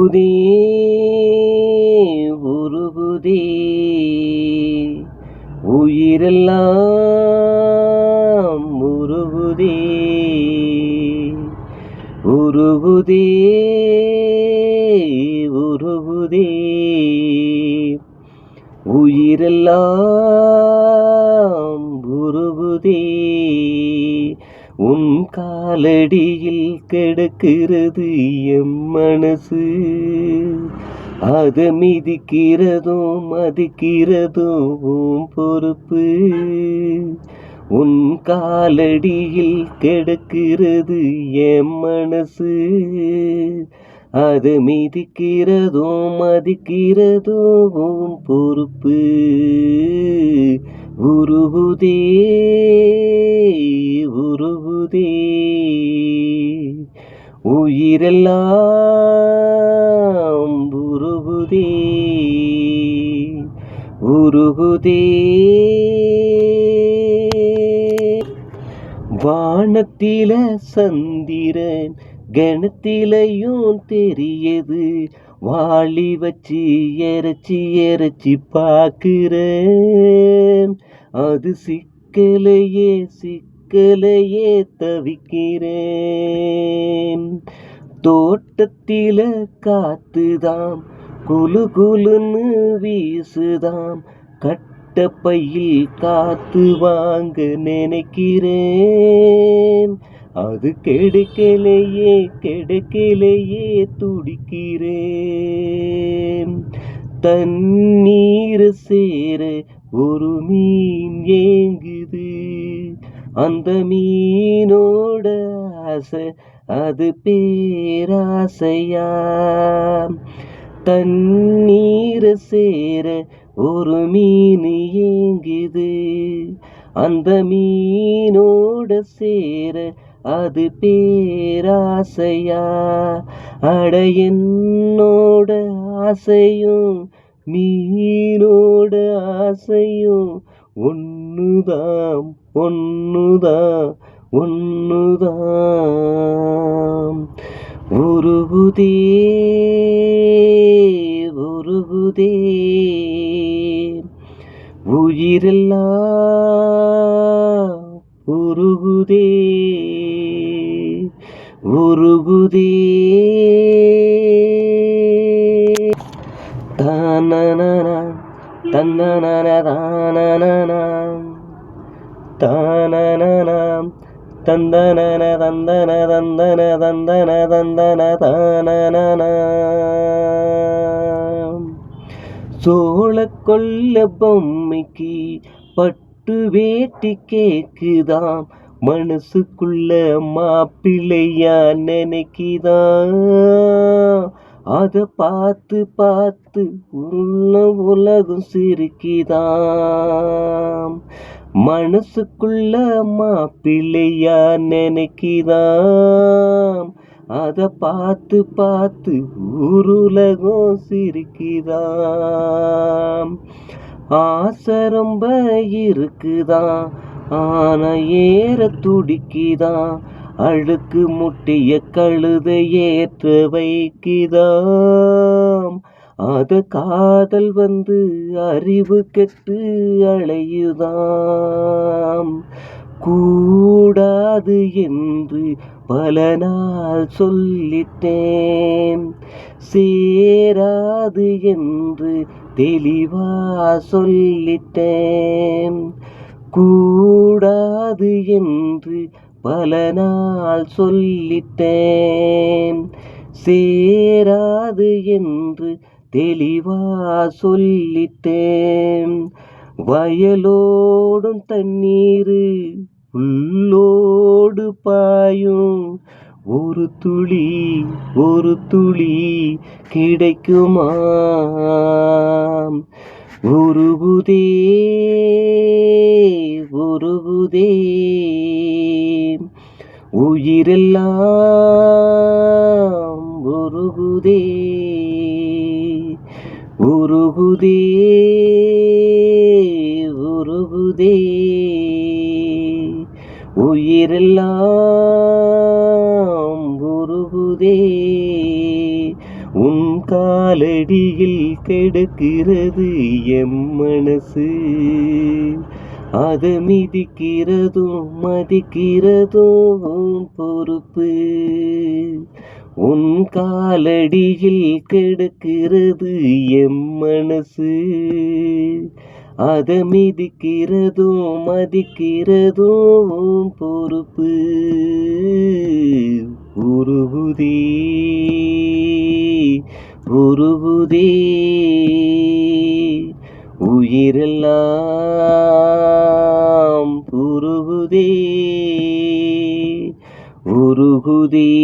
உருகுதே உருகுதே உயிரெல்லாம் உருகுதே உருகுதே உருகுதே உயிரெல்லாம் உருகுதே. உன் காலடியில் கிடக்கிறது எம் மனசு, அதை மிதிக்கிறதும் மதிக்கிறதும் உன் பொறுப்பு. உன் காலடியில் கிடக்கிறது எம் மனசு, அதை மிதிக்கிறதும் மதிக்கிறதும் உன் பொறுப்பு. உருகுதே உருகுதே உயிரெல்லாம் உருகுதே உருகுதே. வானத்தில சந்திரன் கணத்திலையும் தெரியது, வாளி வச்சு எரைச்சி எரைச்சி பார்க்கிறேன். அது சிக்கலையே சிக்கலையே தவிக்கிறேன். தோட்டத்தில காத்துதாம் குலு குலுன்னு வீசுதாம், கட்டப்பையில் காத்து வாங்க நினைக்கிறேன். அது கிடைக்கலையே கிடைக்கலையே துடிக்கிறேன். தண்ணீர் சேர ஒரு மீன் ஏங்குது, அந்த மீனோட ஆசை அது பேராசையா. தண்ணீர் சேர ஒரு மீன் ஏங்குது, அந்த மீனோட சேர அது பேராசையா. அட என்னோட ஆசையும் மீனோட ஆசையும் ஒண்ணுதான் ஒண்ணுதான் ஒண்ணுதான். உருகுதே உருகுதே உயிரெல்லாம் உருகுதே உருகுதே. தானனா தன்னன தானனா தானனா தந்தன தந்தன தந்தன தந்தன தந்தன தானனா. சோழ கொல்ல பொம்மைக்கு பட்டு வேட்டி கேக்குதாம், மனசுக்குள்ள மாப்பிள்ளையா நினைக்குதான். அத பார்த்து பார்த்து உள்ள உலகம் சிரிக்குதாம். மனசுக்குள்ள மாப்பிள்ளையா நினைக்குதாம். அத பார்த்து பார்த்து ஊருலகம் சிரிக்குதாம். ஆசை ரொம்ப இருக்குதான், ஆனா ஏற துடிக்குதான். அழுக்கு முட்டிய கழுத ஏற்ற வைக்குதாம். அத காதல் வந்து அறிவு கெட்டு அலையுதாம். கூடாது என்று பல நாள் சொல்லிட்டேன், சேராது என்று தெளிவா சொல்லிட்டேன். கூடாது என்று பல நாள் சொல்லிட்டேன், சேராது என்று தெளிவா சொல்லிட்டேன். வயலோடும் தண்ணீரு உள்ளோடு பாயும், ஒரு துளி கிடைக்குமா. உருகுதே உருகுதே உயிரெல்லாம் உருகுதே உருகுதே உருகுதே உயிரெல்லாம் உருகுதே உன் காலடியில் கிடக்கிறது எம் மனசு. அதை மிதிக்கிறதும் மதிக்கிறதும் உன் பொறுப்பு. உன் காலடியில் கிடக்கிறது எம் மனசு. அதை மிதிக்கிறதும் மதிக்கிறதும் உன் பொறுப்பு. உருகுதே உருகுதே உயிரெல்லாம் உருகுதே உருகுதே.